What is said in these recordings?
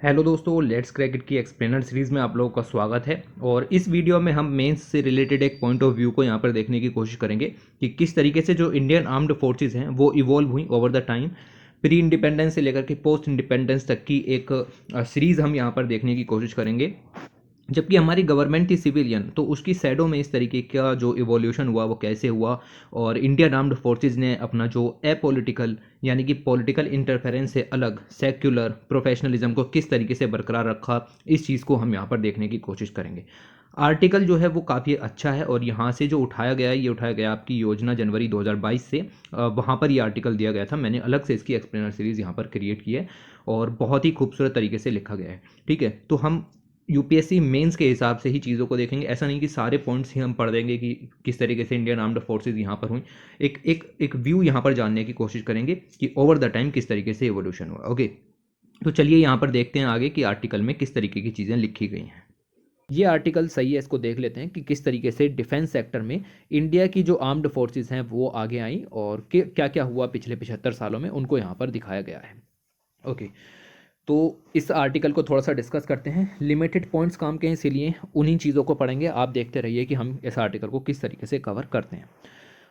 Hello दोस्तों, let's क्रैकेट की explainer series में आप लोगों का स्वागत है। और इस वीडियो में हम मेंस से रिलेटेड एक पॉइंट ऑफ व्यू को यहाँ पर देखने की कोशिश करेंगे कि किस तरीके से जो इंडियन आर्म्ड फोर्सेस हैं वो इवॉल्व हुई over the time, pre independence से लेकर के पोस्ट इंडिपेंडेंस तक की एक सीरीज़ हम यहाँ पर देखने की कोशिश करेंगे। जबकि हमारी गवर्नमेंट थी सिविलियन, तो उसकी साइडों में इस तरीके का जो इवोल्यूशन हुआ वो कैसे हुआ, और इंडियन आर्म्ड फोर्सेज ने अपना जो एपॉलिटिकल यानी कि पॉलिटिकल इंटरफेरेंस से अलग सेक्युलर प्रोफेशनलिज्म को किस तरीके से बरकरार रखा, इस चीज़ को हम यहाँ पर देखने की कोशिश करेंगे। आर्टिकल जो है वो काफ़ी अच्छा है, और यहाँ से जो उठाया गया है ये उठाया गया आपकी योजना जनवरी 2022 से। वहाँ पर ये आर्टिकल दिया गया था, मैंने अलग से इसकी एक्सप्लेनर सीरीज़ यहाँ पर क्रिएट की है और बहुत ही खूबसूरत तरीके से लिखा गया है। ठीक है, तो हम यूपीएससी मेंस के हिसाब से ही चीज़ों को देखेंगे। ऐसा नहीं कि सारे पॉइंट्स ही हम पढ़ देंगे कि किस तरीके से इंडियन आर्म्ड फोर्सेज यहाँ पर हुई। एक व्यू यहाँ पर जानने की कोशिश करेंगे कि ओवर द टाइम किस तरीके से एवोल्यूशन हुआ। ओके, तो चलिए यहाँ पर देखते हैं आगे कि आर्टिकल में किस तरीके की चीज़ें लिखी गई हैं। ये आर्टिकल सही है, इसको देख लेते हैं कि किस तरीके से डिफेंस सेक्टर में इंडिया की जो आर्म्ड फोर्सेस हैं वो आगे आई और क्या क्या हुआ पिछले 75 सालों में, उनको यहाँ पर दिखाया गया है। ओके, तो इस आर्टिकल को थोड़ा सा डिस्कस करते हैं। लिमिटेड पॉइंट्स काम के हैं, इसीलिए उन्हीं चीज़ों को पढ़ेंगे। आप देखते रहिए कि हम इस आर्टिकल को किस तरीके से कवर करते हैं।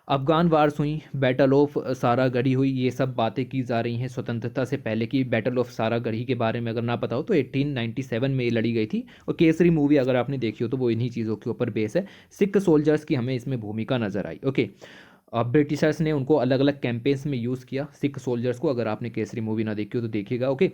अफगान वार्स हुई, बैटल ऑफ सारागढ़ी हुई, ये सब बातें की जा रही हैं स्वतंत्रता से पहले की। बैटल ऑफ सारागढ़ी के बारे में अगर ना पता हो तो 1897 में ये लड़ी गई थी, और केसरी मूवी अगर आपने देखी हो तो वो इन्हीं चीज़ों के ऊपर बेस है। सिख सोल्जर्स की हमें इसमें भूमिका नज़र आई। ओके, ब्रिटिशर्स ने उनको अलग अलग कैंपेन्स में यूज़ किया सिख सोल्जर्स को। अगर आपने केसरी मूवी ना देखी हो तो देखिएगा। ओके,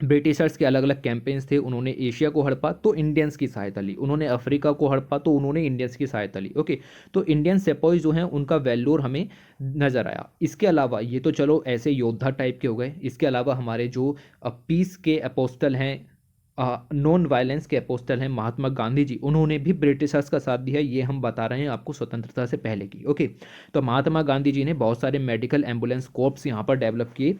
ब्रिटिशर्स के अलग अलग कैंपेन्स थे, उन्होंने एशिया को हड़पा तो इंडियंस की सहायता ली, उन्होंने अफ्रीका को हड़पा तो उन्होंने इंडियंस की सहायता ली। ओके, तो इंडियन सेपॉइज जो हैं उनका वैल्यूर हमें नज़र आया। इसके अलावा ये तो चलो ऐसे योद्धा टाइप के हो गए, इसके अलावा हमारे जो पीस के अपोस्टल हैं, नॉन वायलेंस के अपोस्टल हैं महात्मा गांधी जी, उन्होंने भी ब्रिटिशर्स का साथ दिया। ये हम बता रहे हैं आपको स्वतंत्रता से पहले की। ओके, तो महात्मा गांधी जी ने बहुत सारे मेडिकल एम्बुलेंस कॉर्प्स यहाँ पर डेवलप किए,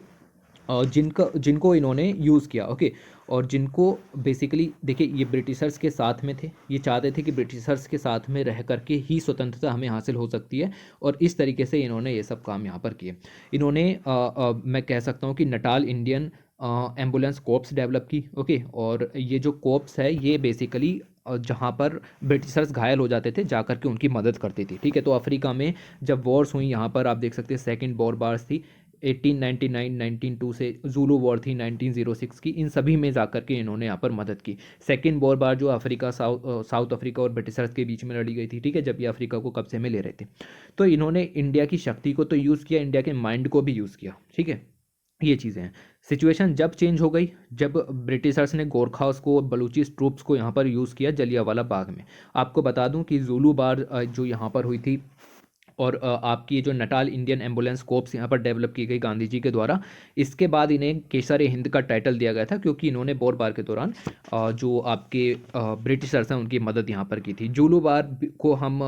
और जिनको इन्होंने यूज़ किया। ओके, और जिनको बेसिकली देखिए ये ब्रिटिशर्स के साथ में थे, ये चाहते थे कि ब्रिटिशर्स के साथ में रह करके ही स्वतंत्रता हमें हासिल हो सकती है, और इस तरीके से इन्होंने ये सब काम यहाँ पर किए। इन्होंने मैं कह सकता हूँ कि Natal Indian ambulance corps develop की। ओके, और ये जो कॉर्प्स है ये बेसिकली जहाँ पर ब्रिटिशर्स घायल हो जाते थे जा करके उनकी मदद करती थी। ठीक है, तो अफ्रीका में जब वॉर्स हुई, यहाँ पर आप देख सकते हैं सेकेंड बॉर बार्स थी 1899 1902 से, जूलू वॉर थी 1906 की, इन सभी में जाकर के इन्होंने यहाँ पर मदद की। सेकेंड वॉर बार जो अफ्रीका साउथ अफ्रीका और ब्रिटिशर्स के बीच में लड़ी गई थी, ठीक है, जब ये अफ्रीका को कब्जे में ले रहे थे, तो इन्होंने इंडिया की शक्ति को तो यूज़ किया, इंडिया के माइंड को भी यूज़ किया। ठीक है, ये चीज़ें हैं। सिचुएशन जब चेंज हो गई, जब ब्रिटिशर्स ने गोरखास को, बलूचिस ट्रूप्स को यहाँ पर यूज़ किया जलियांवाला बाग में। आपको बता दूं कि जुलू बार जो यहाँ पर हुई थी, और आपकी जो नटाल इंडियन एम्बुलेंस कोर्प्स यहाँ पर डेवलप की गई गांधी जी के द्वारा, इसके बाद इन्हें केसर ए हिंद का टाइटल दिया गया था, क्योंकि इन्होंने बोर बार के दौरान जो आपके ब्रिटिशर्स हैं उनकी मदद यहाँ पर की थी। जूलू बार को हम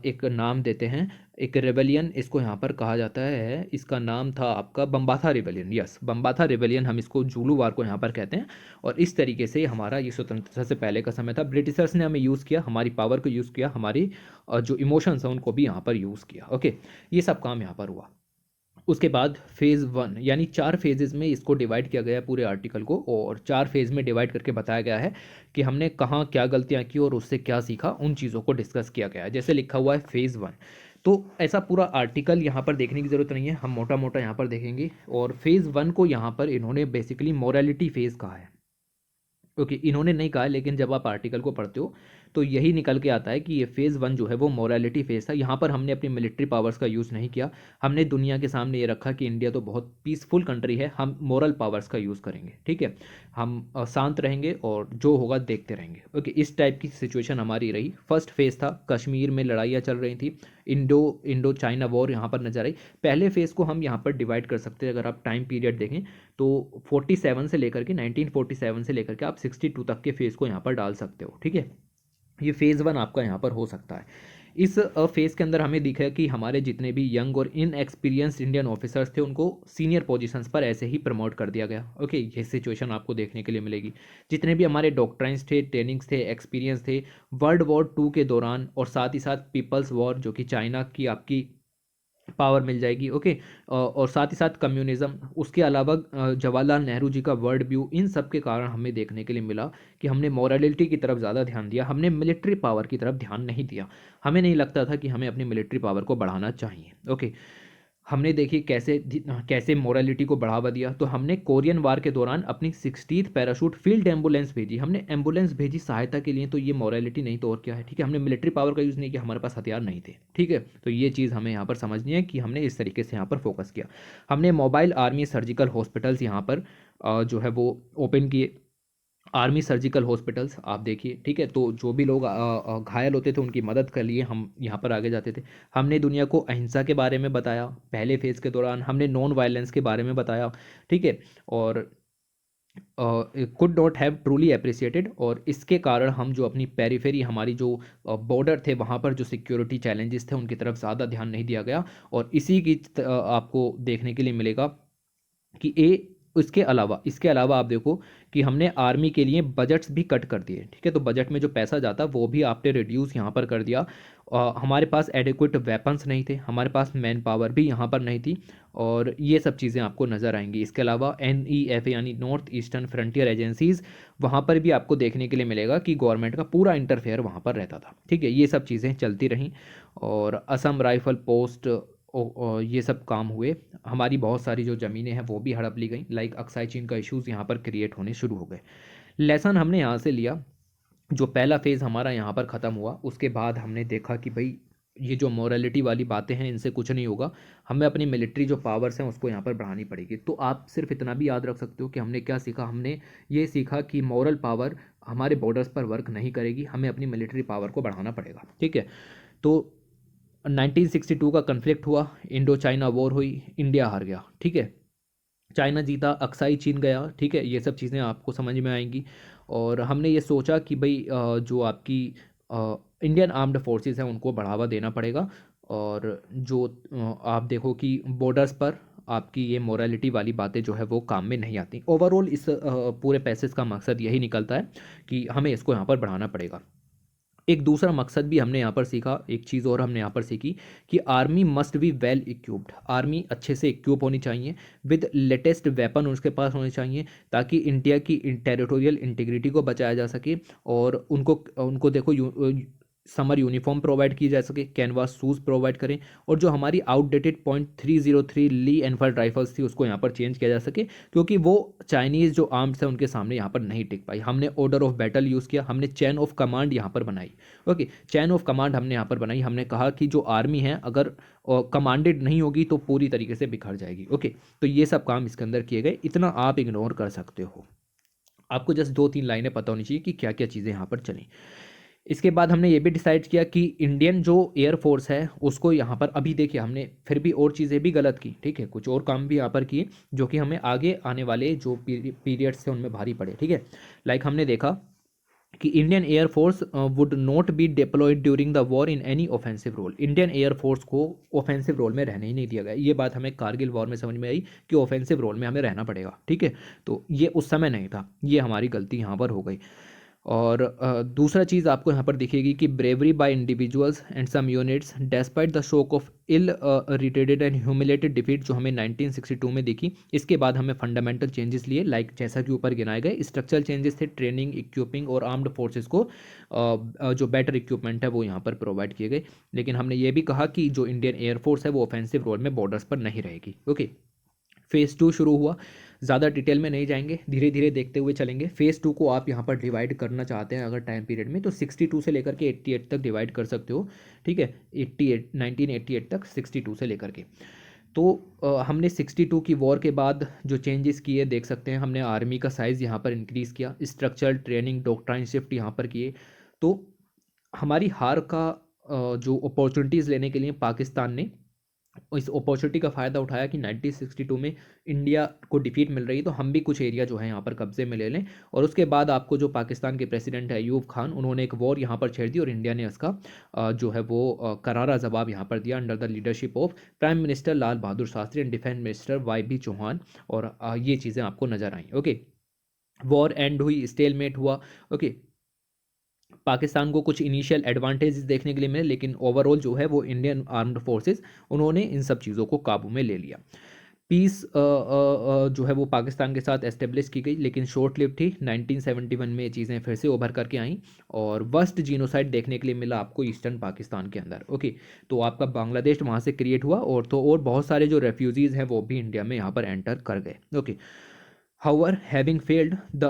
एक नाम देते हैं, एक रेबेलियन इसको यहाँ पर कहा जाता है, इसका नाम था आपका बम्बाथा रिबेलियन। यस, बम्बाथा रिबेलियन हम इसको जूलू वार को यहाँ पर कहते हैं। और इस तरीके से हमारा ये स्वतंत्रता से पहले का समय था। ब्रिटिशर्स ने हमें यूज़ किया, हमारी पावर को यूज़ किया, हमारी जो इमोशंस हैं उनको भी यहाँ पर यूज़ किया। ओके, ये सब काम यहाँ पर हुआ। उसके बाद फेज़ वन, यानी 4 फेजेस में इसको डिवाइड किया गया है पूरे आर्टिकल को, और 4 फेज़ में डिवाइड करके बताया गया है कि हमने कहाँ क्या गलतियाँ की और उससे क्या सीखा, उन चीज़ों को डिस्कस किया गया है। जैसे लिखा हुआ है फेज़ वन, तो ऐसा पूरा आर्टिकल यहाँ पर देखने की ज़रूरत नहीं है, हम मोटा मोटा यहाँ पर देखेंगे। और फेज़ वन को यहाँ पर इन्होंने बेसिकली मोरालिटी फेज़ कहा है। ओके, इन्होंने नहीं कहा है, लेकिन जब आप आर्टिकल को पढ़ते हो तो यही निकल के आता है कि ये फेज़ वन जो है वो मोरालिटी फेज़ था। यहाँ पर हमने अपनी मिलिट्री पावर्स का यूज़ नहीं किया, हमने दुनिया के सामने ये रखा कि इंडिया तो बहुत पीसफुल कंट्री है, हम मोरल पावर्स का यूज़ करेंगे। ठीक है, हम शांत रहेंगे और जो होगा देखते रहेंगे। ओके, इस टाइप की सिचुएशन हमारी रही। फर्स्ट फेज़ था, कश्मीर में लड़ाइयाँ चल रही थी, इंडो चाइना वॉर यहाँ पर नजर आई। पहले फेज़ को हम यहाँ पर डिवाइड कर सकते हैं, अगर आप टाइम पीरियड देखें तो 47 से लेकर के 1947 से लेकर के आप 62 तक के फेज़ को यहाँ पर डाल सकते हो। ठीक है, ये फेज़ वन आपका यहाँ पर हो सकता है। इस फेज़ के अंदर हमें दिखा कि हमारे जितने भी यंग और इनएक्सपीरियंस्ड इंडियन ऑफिसर्स थे उनको सीनियर पोजीशंस पर ऐसे ही प्रमोट कर दिया गया। ओके, ये सिचुएशन आपको देखने के लिए मिलेगी। जितने भी हमारे डॉक्ट्राइंस थे, ट्रेनिंग्स थे, एक्सपीरियंस थे वर्ल्ड वॉर 2 के दौरान, और साथ ही साथ पीपल्स वॉर जो कि चाइना की आपकी पावर मिल जाएगी। ओके। और साथ ही साथ कम्युनिज्म, उसके अलावा जवाहरलाल नेहरू जी का वर्ल्ड व्यू, इन सब के कारण हमें देखने के लिए मिला कि हमने मॉरलिटी की तरफ ज़्यादा ध्यान दिया, हमने मिलिट्री पावर की तरफ ध्यान नहीं दिया। हमें नहीं लगता था कि हमें अपनी मिलिट्री पावर को बढ़ाना चाहिए। ओके। हमने देखिए कैसे मोरालिटी को बढ़ावा दिया। तो हमने कोरियन वार के दौरान अपनी 60th पैराशूट फील्ड एम्बुलेंस भेजी, हमने एम्बुलेंस भेजी सहायता के लिए। तो ये मोरालिटी नहीं तो और क्या है। ठीक है, हमने मिलिट्री पावर का यूज़ नहीं किया, हमारे पास हथियार नहीं थे। ठीक है, तो ये चीज़ हमें यहाँ पर समझनी है कि हमने इस तरीके से यहाँ पर फोकस किया। हमने मोबाइल आर्मी सर्जिकल हॉस्पिटल्स यहाँ पर जो है वो ओपन किए। आर्मी सर्जिकल हॉस्पिटल्स आप देखिए। ठीक है, तो जो भी लोग घायल होते थे उनकी मदद के लिए हम यहाँ पर आगे जाते थे। हमने दुनिया को अहिंसा के बारे में बताया पहले फेज़ के दौरान, हमने नॉन वायलेंस के बारे में बताया। ठीक है, और could not have truly appreciated. और इसके कारण हम जो अपनी पेरीफेरी, हमारी जो बॉर्डर थे, वहाँ पर जो सिक्योरिटी चैलेंजेस थे उनकी तरफ ज़्यादा ध्यान नहीं दिया गया। और इसी की आपको देखने के लिए मिलेगा कि इसके अलावा आप देखो कि हमने आर्मी के लिए बजट्स भी कट कर दिए। ठीक है, तो बजट में जो पैसा जाता वो भी आपने रिड्यूस यहाँ पर कर दिया। हमारे पास एडिक्वेट वेपन्स नहीं थे, हमारे पास मैन पावर भी यहाँ पर नहीं थी। और ये सब चीज़ें आपको नज़र आएंगी। इसके अलावा NEFA यानी नॉर्थ ईस्टर्न फ्रंटियर एजेंसीज़, वहाँ पर भी आपको देखने के लिए मिलेगा कि गवर्नमेंट का पूरा इंटरफेयर वहाँ पर रहता था। ठीक है, ये सब चीज़ें चलती रहीं। और असम राइफल पोस्ट ये सब काम हुए। हमारी बहुत सारी जो ज़मीनें हैं वो भी हड़प ली गई, लाइक अक्साई चीन का इश्यूज़ यहाँ पर क्रिएट होने शुरू हो गए। लेसन हमने यहाँ से लिया, जो पहला फेज़ हमारा यहाँ पर ख़त्म हुआ, उसके बाद हमने देखा कि भाई ये जो मोरालिटी वाली बातें हैं इनसे कुछ नहीं होगा, हमें अपनी मिलिट्री जो पावर्स हैं उसको यहाँ पर बढ़ानी पड़ेगी। तो आप सिर्फ इतना भी याद रख सकते हो कि हमने क्या सीखा। हमने ये सीखा कि मॉरल पावर हमारे बॉर्डर्स पर वर्क नहीं करेगी, हमें अपनी मिलिट्री पावर को बढ़ाना पड़ेगा। ठीक है, तो 1962 का कन्फ्लिक्ट हुआ, इंडो चाइना वॉर हुई, इंडिया हार गया। ठीक है, चाइना जीता, अक्साई चीन गया। ठीक है, ये सब चीज़ें आपको समझ में आएंगी। और हमने ये सोचा कि भाई जो आपकी इंडियन आर्म्ड फोर्सेस हैं उनको बढ़ावा देना पड़ेगा। और जो आप देखो कि बॉर्डर्स पर आपकी ये मोरालिटी वाली बातें जो है वो काम में नहीं आती। ओवरऑल इस पूरे पैसेज का मकसद यही निकलता है कि हमें इसको यहाँ पर बढ़ाना पड़ेगा। एक दूसरा मकसद भी हमने यहाँ पर सीखा, एक चीज़ और हमने यहाँ पर सीखी कि army must be well equipped. Army अच्छे से इक्विप होनी चाहिए, विद लेटेस्ट वेपन उसके पास होने चाहिए, ताकि इंडिया की टेरिटोरियल इंटीग्रिटी को बचाया जा सके। और उनको उनको देखो समर यूनिफॉर्म प्रोवाइड की जा सके, कैनवास शूज़ प्रोवाइड करें। और जो हमारी आउटडेटेड .303 ली एनफील्ड राइफल्स थी उसको यहाँ पर चेंज किया जा सके, क्योंकि वो चाइनीज़ जो आर्म्स हैं उनके सामने यहाँ पर नहीं टिक पाई। हमने ऑर्डर ऑफ बैटल यूज़ किया, हमने चैन ऑफ कमांड यहाँ पर बनाई। ओके, चैन ऑफ कमांड हमने यहाँ पर बनाई। हमने कहा कि जो आर्मी है अगर कमांडेड नहीं होगी तो पूरी तरीके से बिखर जाएगी। ओके, तो ये सब काम इसके अंदर किए गए, इतना आप इग्नोर कर सकते हो। आपको जस्ट 2-3 लाइनें पता होनी चाहिए कि क्या क्या चीज़ें यहाँ पर चली। इसके बाद हमने ये भी डिसाइड किया कि इंडियन जो एयरफोर्स है उसको यहाँ पर, अभी देखिए हमने फिर भी और चीज़ें भी गलत की। ठीक है, कुछ और काम भी यहाँ पर किए जो कि हमें आगे आने वाले जो पीरियड्स थे उनमें भारी पड़े। ठीक है, लाइक हमने देखा कि Indian air force would not be deployed during the war in any offensive role. Indian air force को ऑफेंसिव रोल में रहने ही नहीं दिया गया। ये बात हमें कारगिल वॉर में समझ में आई कि ऑफेंसिव रोल में हमें रहना पड़ेगा। ठीक है, तो ये उस समय नहीं था, ये हमारी गलती यहाँ पर हो गई। और दूसरा चीज़ आपको यहाँ पर दिखेगी कि bravery by individuals and some units despite the shock of ill retarded and humiliated defeat, जो हमें 1962 में देखी। इसके बाद हमें फंडामेंटल चेंजेस लिए, लाइक जैसा कि ऊपर गिनाए गए स्ट्रक्चरल चेंजेस थे, ट्रेनिंग, इक्विपिंग और आर्म्ड फोर्सेस को जो बेटर इक्विपमेंट है वो यहाँ पर प्रोवाइड किए गए। लेकिन हमने ये भी कहा कि जो इंडियन एयरफोर्स है वो ऑफेंसिव रोल में बॉर्डर्स पर नहीं रहेगी। ओके, फेज़ 2 शुरू हुआ। ज़्यादा डिटेल में नहीं जाएंगे, धीरे धीरे देखते हुए चलेंगे। फेज़ 2 को आप यहाँ पर डिवाइड करना चाहते हैं अगर टाइम पीरियड में, तो 62 से लेकर के 88 तक डिवाइड कर सकते हो। ठीक है, 1988 तक 62 से लेकर के। तो हमने 62 की वॉर के बाद जो चेंजेस किए देख सकते हैं। हमने आर्मी का साइज़ यहाँ पर इंक्रीज़ किया, स्ट्रक्चरल ट्रेनिंग डॉक्ट्राइन शिफ्ट यहाँ पर किए। तो हमारी हार का जो अपॉर्चुनिटीज़ लेने के लिए पाकिस्तान ने इस अपॉर्चुनिटी का फ़ायदा उठाया कि 1962 में इंडिया को डिफीट मिल रही है तो हम भी कुछ एरिया जो है यहाँ पर कब्जे में ले लें। और उसके बाद आपको जो पाकिस्तान के प्रेसिडेंट है अयूब खान, उन्होंने एक वॉर यहाँ पर छेड़ दी और इंडिया ने उसका जो है वो करारा जवाब यहाँ पर दिया under the leadership of prime minister Lal Bahadur Shastri and defence minister YB Chauhan. और ये चीज़ें आपको नज़र आई। ओके, वॉर एंड हुई, स्टेलमेट हुआ। ओके, पाकिस्तान को कुछ इनिशियल एडवांटेजेस देखने के लिए मिले, लेकिन ओवरऑल जो है वो इंडियन आर्म्ड फोर्सेस उन्होंने इन सब चीज़ों को काबू में ले लिया। पीस जो है वो पाकिस्तान के साथ एस्टेब्लिश की गई, लेकिन शॉर्ट लिव थी। 1971 में ये चीज़ें फिर से उभर करके आईं और वर्स्ट जीनोसाइड देखने के लिए मिला आपको ईस्टर्न पाकिस्तान के अंदर। ओके, तो आपका बांग्लादेश वहाँ से क्रिएट हुआ और तो और बहुत सारे जो रेफ्यूजीज़ हैं वो भी इंडिया में यहाँ पर एंटर कर गए। Okay, however, having failed the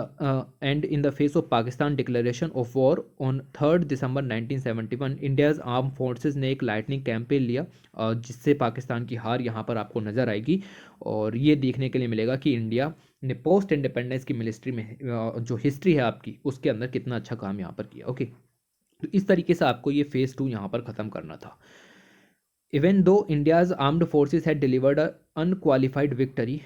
and in the face of Pakistan declaration of war on 3rd December 1971, India's armed forces ने एक लाइटनिंग कैंपेन लिया जिससे पाकिस्तान की हार यहाँ पर आपको नज़र आएगी और ये देखने के लिए मिलेगा कि इंडिया ने पोस्ट इंडिपेंडेंस की मिलिट्री में जो हिस्ट्री है आपकी उसके अंदर कितना अच्छा काम यहाँ पर किया। ओके, तो इस तरीके से आपको ये फेज़ 2 यहाँ पर ख़त्म करना था। Even though India's armed forces had delivered unqualified victory,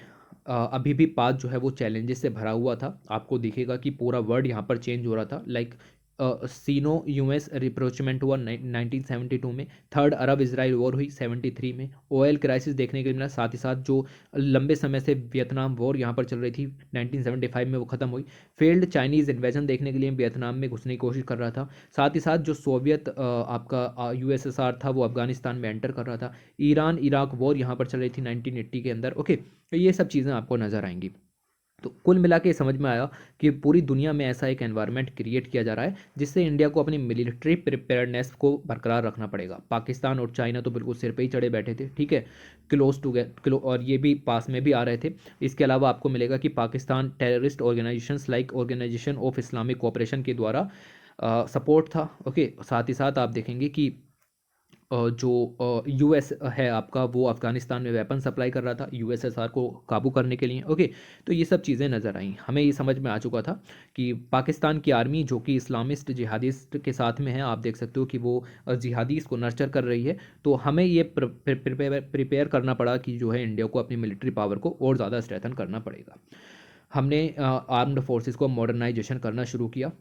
अभी भी पाथ जो है वो चैलेंजेस से भरा हुआ था। आपको दिखेगा कि पूरा वर्ड यहाँ पर चेंज हो रहा था। लाइक सीनो यूएस रिप्रोचमेंट हुआ 1972 में, थर्ड अरब इसराइल वॉर हुई 73 में, ऑयल क्राइसिस देखने के लिए मिला, साथ ही साथ जो लंबे समय से वियतनाम वॉर यहाँ पर चल रही थी 1975 में वो ख़त्म हुई। फेल्ड चाइनीज़ इन्वेजन देखने के लिए वियतनाम में घुसने की कोशिश कर रहा था, साथ ही साथ जो सोवियत आपका यूएसएसआर था वो अफगानिस्तान में एंटर कर रहा था। ईरान इराक वॉर यहाँ पर चल रही थी 1980 के अंदर। ओके, तो ये सब चीज़ें आपको नज़र आएंगी। तो कुल मिला के समझ में आया कि पूरी दुनिया में ऐसा एक एनवायरनमेंट क्रिएट किया जा रहा है जिससे इंडिया को अपनी मिलिट्री प्रिपेयर्डनेस को बरकरार रखना पड़ेगा। पाकिस्तान और चाइना तो बिल्कुल सिर पे ही चढ़े बैठे थे, ठीक है, क्लोज टू क्लो, और ये भी पास में भी आ रहे थे। इसके अलावा आपको मिलेगा कि Pakistan terrorist organisations like organisation of Islamic cooperation के द्वारा सपोर्ट था। ओके, साथ ही साथ आप देखेंगे कि जो यूएस है आपका वो अफगानिस्तान में वेपन सप्लाई कर रहा था यूएसएसआर को काबू करने के लिए। ओके, तो ये सब चीज़ें नज़र आई। हमें ये समझ में आ चुका था कि पाकिस्तान की आर्मी जो कि इस्लामिस्ट जिहादिस्ट के साथ में है, आप देख सकते हो कि वो जिहादीस को नर्चर कर रही है। तो हमें ये प्रिपेयर करना पड़ा कि जो है इंडिया को अपनी मिलिट्री पावर को और ज़्यादा स्ट्रेंथन करना पड़ेगा। हमने आर्म्ड फोर्सेस को मॉडर्नाइजेशन करना शुरू किया।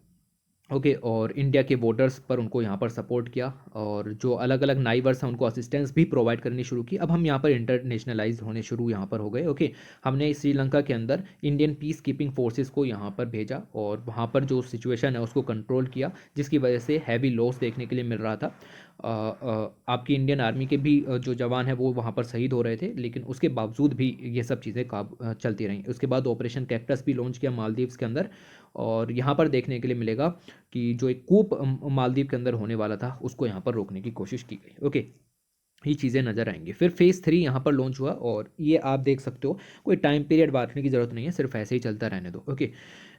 ओके, और इंडिया के वोटर्स पर उनको यहाँ पर सपोर्ट किया और जो अलग अलग नाइबर्स हैं उनको असिस्टेंस भी प्रोवाइड करनी शुरू की। अब हम यहाँ पर इंटरनेशनलाइज होने शुरू यहाँ पर हो गए। ओके, हमने श्रीलंका के अंदर इंडियन पीस कीपिंग फोर्सेस को यहाँ पर भेजा और वहाँ पर जो सिचुएशन है उसको कंट्रोल किया, जिसकी वजह से हैवी लॉस देखने के लिए मिल रहा था। आपकी इंडियन आर्मी के भी जो जवान हैं वो वहाँ पर शहीद हो रहे थे, लेकिन उसके बावजूद भी ये सब चीज़ें चलती रहीं। उसके बाद ऑपरेशन कैक्टस भी लॉन्च किया मालदीव्स के अंदर और यहाँ पर देखने के लिए मिलेगा कि जो एक कूप मालदीव के अंदर होने वाला था उसको यहाँ पर रोकने की कोशिश की गई। ओके, ये चीज़ें नज़र आएंगी। फिर फेज़ 3 यहाँ पर लॉन्च हुआ और ये आप देख सकते हो, कोई टाइम पीरियड बांटने की ज़रूरत नहीं है, सिर्फ ऐसे ही चलता रहने दो। ओके,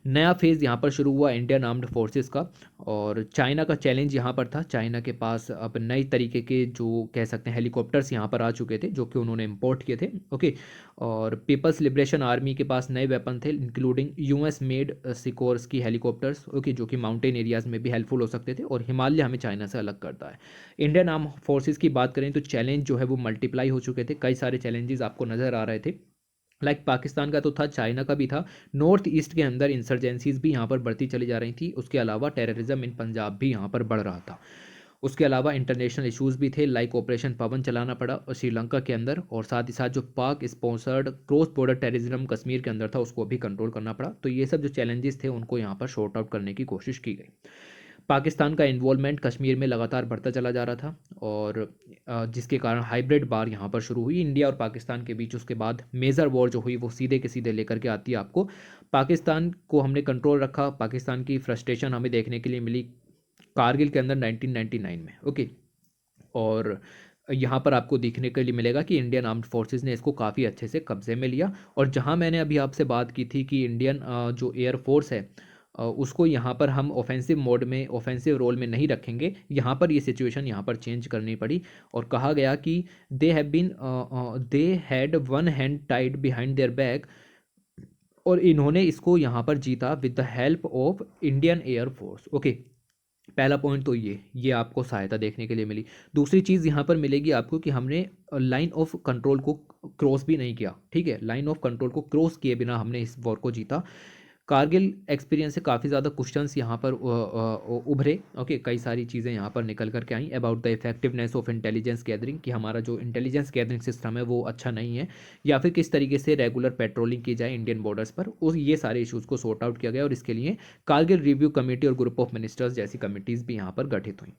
नया फेज़ यहाँ पर शुरू हुआ इंडियन आर्म्ड फोर्सेस का और चाइना का चैलेंज यहाँ पर था। चाइना के पास अब नई तरीके के जो कह सकते हैं हेलीकॉप्टर्स यहाँ पर आ चुके थे जो कि उन्होंने इम्पोर्ट किए थे। ओके, और पीपल्स लिबरेशन आर्मी के पास नए वेपन थे इंक्लूडिंग यूएस मेड सिकोर्स की हेलीकॉप्टर्स। ओके, जो कि माउंटेन एरियाज़ में भी हेल्पफुल हो सकते थे और हिमालय हमें चाइना से अलग करता है। इंडियन आर्म फोर्सेस की बात करें तो चैलेंज जो है वो मल्टीप्लाई हो चुके थे, कई सारे चैलेंजेस आपको नज़र आ रहे थे। लाइक पाकिस्तान का तो था, चाइना का भी था, नॉर्थ ईस्ट के अंदर इंसर्जेंसीज भी यहाँ पर बढ़ती चली जा रही थी। उसके अलावा टेररिज्म इन पंजाब भी यहाँ पर बढ़ रहा था। उसके अलावा इंटरनेशनल इश्यूज़ भी थे, लाइक ऑपरेशन पवन चलाना पड़ा और श्रीलंका के अंदर, और साथ ही साथ जो पाक sponsored cross border terrorism Kashmir के अंदर था उसको भी कंट्रोल करना पड़ा। तो ये सब जो चैलेंजेस थे उनको यहाँ पर शॉर्ट आउट करने की कोशिश की गई। पाकिस्तान का इन्वॉल्वमेंट कश्मीर में लगातार बढ़ता चला जा रहा था और जिसके कारण हाइब्रिड वार यहाँ पर शुरू हुई इंडिया और पाकिस्तान के बीच। उसके बाद मेजर वॉर जो हुई वो सीधे के सीधे लेकर के आती है आपको। पाकिस्तान को हमने कंट्रोल रखा, पाकिस्तान की फ्रस्ट्रेशन हमें देखने के लिए मिली कारगिल के अंदर 1999 में। ओके, और यहाँ पर आपको देखने के लिए मिलेगा कि इंडियन आर्म्ड फोर्सेस ने इसको काफ़ी अच्छे से कब्जे में लिया। और जहाँ मैंने अभी आपसे बात की थी कि इंडियन जो एयरफोर्स है उसको यहाँ पर हम ऑफेंसिव मोड में, ऑफेंसिव रोल में नहीं रखेंगे, यहाँ पर ये सिचुएशन यहाँ पर चेंज करनी पड़ी और कहा गया कि they had one hand tied behind their back, और इन्होंने इसको यहाँ पर जीता with the help of Indian air force. Okay, पहला पॉइंट तो ये आपको सहायता देखने के लिए मिली। दूसरी चीज़ यहाँ पर मिलेगी आपको कि हमने लाइन ऑफ कंट्रोल को क्रॉस भी नहीं किया। ठीक है, लाइन ऑफ कंट्रोल को क्रॉस किए बिना हमने इस वॉर को जीता। कारगिल एक्सपीरियंस से काफ़ी ज़्यादा क्वेश्चंस यहाँ पर उभरे। ओके, कई सारी चीज़ें यहाँ पर निकल कर के आई about the effectiveness of intelligence gathering, कि हमारा जो इंटेलिजेंस गैदरिंग सिस्टम है वो अच्छा नहीं है, या फिर किस तरीके से रेगुलर पेट्रोलिंग की जाए इंडियन बॉर्डर्स पर। उस ये सारे इशूज़ को सॉर्ट आउट किया गया और इसके लिए कारगिल रिव्यू कमेटी और ग्रुप ऑफ मिनिस्टर्स जैसी कमिटीज़ भी यहाँ पर गठित हुई।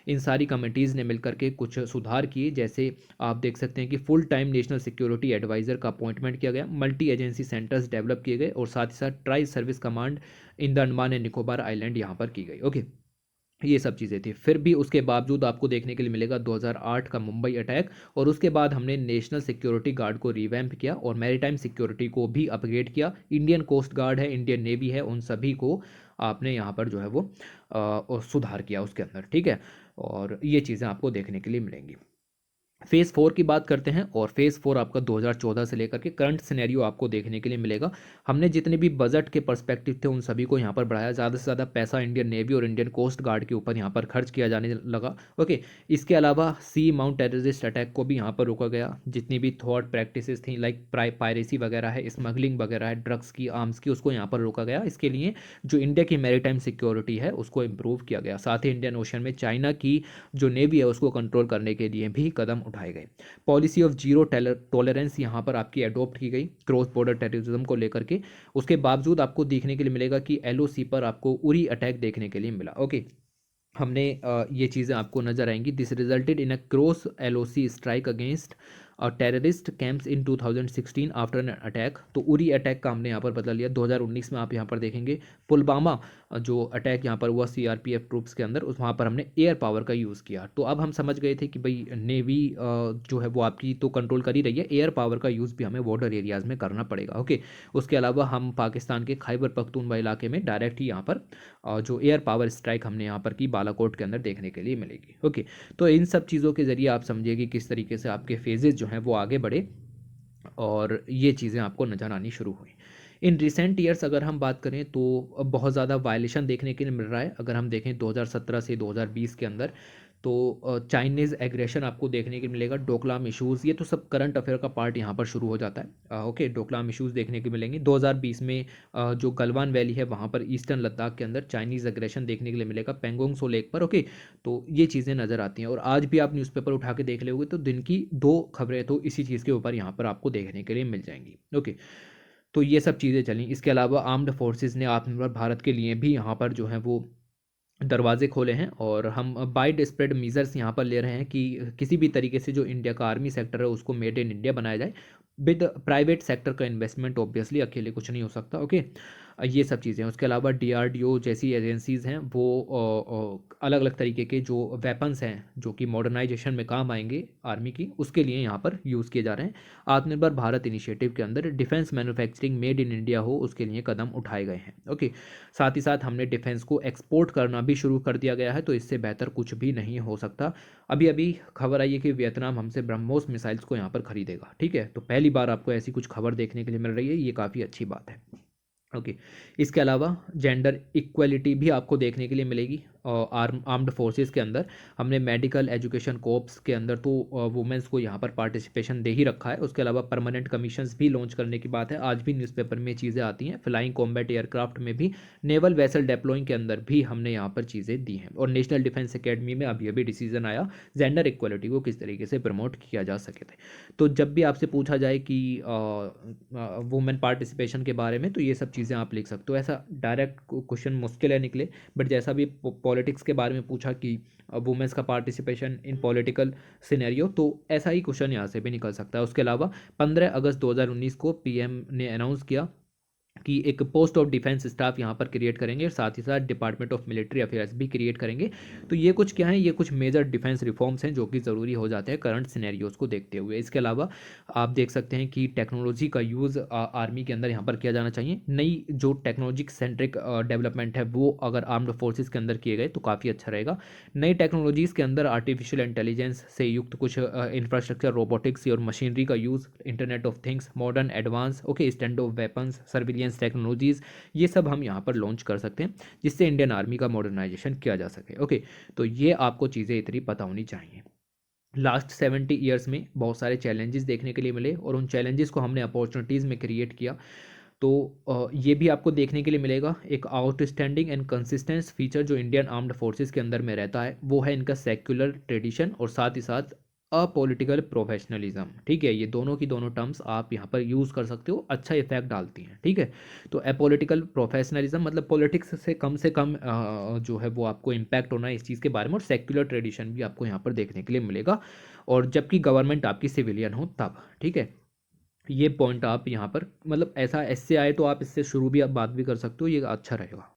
इन सारी कमिटीज़ ने मिलकर के कुछ सुधार किए, जैसे आप देख सकते हैं कि full time national security adviser का अपॉइंटमेंट किया गया, मल्टी एजेंसी सेंटर्स डेवलप किए गए, और साथ ही साथ tri service command in the Andaman and Nicobar island यहाँ पर की गई। ओके, ये सब चीज़ें थी। फिर भी उसके बावजूद आपको देखने के लिए मिलेगा 2008 का मुंबई अटैक, और उसके बाद हमने नेशनल सिक्योरिटी गार्ड को रिवैम्प किया और मैरीटाइम सिक्योरिटी को भी अपग्रेड किया। इंडियन कोस्ट गार्ड है, इंडियन नेवी है, उन सभी को आपने यहाँ पर जो है वो सुधार किया उसके अंदर, ठीक है। और ये चीज़ें आपको देखने के लिए मिलेंगी। फेज़ 4 की बात करते हैं, और फेज़ 4 आपका 2014 से लेकर के करंट सिनेरियो आपको देखने के लिए मिलेगा। हमने जितने भी बजट के पर्सपेक्टिव थे उन सभी को यहाँ पर बढ़ाया, ज़्यादा से ज़्यादा पैसा इंडियन नेवी और इंडियन कोस्ट गार्ड के ऊपर यहाँ पर खर्च किया जाने लगा। ओके, इसके अलावा सी माउंट टेररिस्ट अटैक को भी यहाँ पर रोका गया। जितनी भी थॉट प्रैक्टिसेस थी लाइक पायरेसी वगैरह है, स्मगलिंग वगैरह है, ड्रग्स की, आर्म्स की, उसको यहाँ पर रोका गया। इसके लिए जो इंडिया की मैरीटाइम सिक्योरिटी है उसको इम्प्रूव किया गया। साथ ही इंडियन ओशन में चाइना की जो नेवी है उसको कंट्रोल करने के लिए भी कदम उठाए गए। पॉलिसी ऑफ जीरो टॉलरेंस यहाँ पर आपकी अडॉप्ट की गई क्रॉस बॉर्डर टेररिज्म को लेकर के। उसके बावजूद आपको देखने के लिए मिलेगा कि एलओसी पर आपको उरी अटैक देखने के लिए मिला। ओके, हमने ये चीज़ें आपको नजर आएंगी। This resulted in a cross LOC strike against terrorist camps in 2016 after an attack. तो उरी अटैक का हमने यहाँ पर बदला लिया। 2019 में आप यहाँ पर देखेंगे पुलवामा जो अटैक यहाँ पर हुआ सीआरपीएफ ट्रूप्स के अंदर, उस वहाँ पर हमने एयर पावर का यूज़ किया। तो अब हम समझ गए थे कि भाई नेवी जो है वो आपकी तो कंट्रोल कर ही रही है, एयर पावर का यूज़ भी हमें बॉर्डर एरियाज़ में करना पड़ेगा। ओके, उसके अलावा हम पाकिस्तान के खैबर पख्तूनख्वा इलाके में डायरेक्ट ही यहाँ पर जो एयर पावर स्ट्राइक हमने यहाँ पर की बालाकोट के अंदर देखने के लिए मिलेगी। ओके, तो इन सब चीज़ों के ज़रिए आप समझिए कि किस तरीके से आपके फेजेस जो हैं वो आगे बढ़े और ये चीज़ें आपको नज़र आनी शुरू हुई। इन रिसेंट ईयर्स अगर हम बात करें तो बहुत ज़्यादा वायलेशन देखने के लिए मिल रहा है। अगर हम देखें 2017 से 2020 के अंदर, तो चाइनीज़ एग्रेशन आपको देखने को मिलेगा। डोकलाम इशूज़, ये तो सब करंट अफेयर का पार्ट यहाँ पर शुरू हो जाता है। ओके, डोकलाम इशूज़ देखने को मिलेंगे। 2020 में जो गलवान वैली है वहाँ पर ईस्टर्न लद्दाख के अंदर चाइनीज़ एग्रेशन देखने के लिए मिलेगा पेंगोंग सो लेक पर। ओके, तो ये चीज़ें नज़र आती हैं। और आज भी आप न्यूज़पेपर उठा के देख लोगे तो दिन की 2 खबरें तो इसी चीज़ के ऊपर यहाँ पर आपको देखने के लिए मिल जाएंगी। ओके, तो ये सब चीज़ें चली। इसके अलावा आर्म्ड फोर्सेस ने आत्मनिर्भर भारत के लिए भी यहाँ पर जो है वो दरवाजे खोले हैं, और हम वाइड स्प्रेड मीजर्स यहाँ पर ले रहे हैं कि किसी भी तरीके से जो इंडिया का आर्मी सेक्टर है उसको मेड इन इंडिया बनाया जाए विद प्राइवेट सेक्टर का इन्वेस्टमेंट। ऑब्वियसली अकेले कुछ नहीं हो सकता। ओके, ये सब चीज़ें हैं। उसके अलावा डीआरडीओ जैसी एजेंसीज़ हैं वो अलग अलग तरीके के जो वेपन्स हैं जो कि मॉडर्नाइजेशन में काम आएंगे आर्मी की, उसके लिए यहाँ पर यूज़ किए जा रहे हैं। आत्मनिर्भर भारत इनिशिएटिव के अंदर defence manufacturing made in India हो उसके लिए कदम उठाए गए हैं। ओके, साथ ही साथ हमने डिफेंस को एक्सपोर्ट करना भी शुरू कर दिया गया है, तो इससे बेहतर कुछ भी नहीं हो सकता। अभी अभी खबर आई है कि वियतनाम हमसे ब्रह्मोस मिसाइल्स को यहाँ पर खरीदेगा। ठीक है, तो पहली बार आपको ऐसी कुछ खबर देखने के लिए मिल रही है, ये काफ़ी अच्छी बात है। ओके, इसके अलावा जेंडर इक्वलिटी भी आपको देखने के लिए मिलेगी। आर्म्ड फोर्सेस के अंदर हमने मेडिकल एजुकेशन कोर्प्स के अंदर तो वुमेंस को यहाँ पर पार्टिसिपेशन दे ही रखा है। उसके अलावा परमानेंट कमीशंस भी लॉन्च करने की बात है। आज भी न्यूज़पेपर में चीज़ें आती हैं। फ्लाइंग कॉम्बैट एयरक्राफ्ट में भी, नेवल वेसल डेप्लॉइंग के अंदर भी हमने यहाँ पर चीज़ें दी हैं। और नेशनल डिफेंस एकेडमी में अभी अभी डिसीजन आया जेंडर इक्वलिटी को किस तरीके से प्रमोट किया जा सके थे। तो जब भी आपसे पूछा जाए कि वुमेन पार्टिसिपेशन के बारे में, तो ये सब चीज़ें आप लिख सकते हो। ऐसा डायरेक्ट क्वेश्चन मुश्किल है निकले, बट जैसा भी पॉलिटिक्स के बारे में पूछा कि वुमेन्स का पार्टिसिपेशन इन पॉलिटिकल सिनेरियो, तो ऐसा ही क्वेश्चन यहाँ से भी निकल सकता है। उसके अलावा 15 अगस्त 2019 को पीएम ने अनाउंस किया कि एक पोस्ट ऑफ डिफेंस स्टाफ यहाँ पर क्रिएट करेंगे, और साथ ही साथ डिपार्टमेंट ऑफ मिलिट्री अफेयर्स भी क्रिएट करेंगे। तो ये कुछ क्या है, ये कुछ मेजर डिफेंस रिफॉर्म्स हैं जो कि ज़रूरी हो जाते हैं करंट सिनेरियोज को देखते हुए। इसके अलावा आप देख सकते हैं कि टेक्नोलॉजी का यूज़ आर्मी के अंदर यहाँ पर किया जाना चाहिए। नई जो टेक्नोलॉजी सेंट्रिक डेवलपमेंट है वो अगर आर्म्ड फोर्सेज के अंदर किए गए तो काफ़ी अच्छा रहेगा। नई टेक्नोलॉजीज़ के अंदर आर्टिफिशियल इंटेलिजेंस से युक्त कुछ इंफ्रास्ट्रक्चर, रोबोटिक्स और मशीनरी का use, internet of things, modern advance stand of weapons, surveillance technologies, ये सब हम यहाँ पर लॉन्च कर सकते हैं जिससे इंडियन आर्मी का मॉडर्नाइजेशन किया जा सके। ओके, तो ये आपको चीज़ें इतनी पता होनी चाहिए। लास्ट 70 ईयर्स में बहुत सारे चैलेंजेस देखने के लिए मिले, और उन चैलेंजेस को हमने अपॉर्चुनिटीज़ में क्रिएट किया। तो ये भी आपको देखने के लिए मिलेगा। एक आउटस्टैंडिंग एंड कंसिस्टेंट फीचर जो इंडियन आर्म्ड फोर्सेस के अंदर में रहता है वो है इनका सेक्युलर ट्रेडिशन और साथ ही साथ अपॉलिटिकल प्रोफेशनलिज्म। ठीक है, ये दोनों की दोनों टर्म्स आप यहाँ पर यूज़ कर सकते हो, अच्छा इफेक्ट डालती हैं। ठीक है, तो अपॉलिटिकल प्रोफेशनलिज्म मतलब पॉलिटिक्स से कम जो है वो आपको इम्पैक्ट होना है इस चीज़ के बारे में, और सेक्युलर ट्रेडिशन भी आपको यहाँ पर देखने के लिए मिलेगा, और जबकि गवर्नमेंट आपकी सिविलियन हो तब। ठीक है, ये पॉइंट आप यहाँ पर मतलब ऐसा ऐसे आए तो आप इससे शुरू भी आप बात भी कर सकते हो, ये अच्छा रहेगा।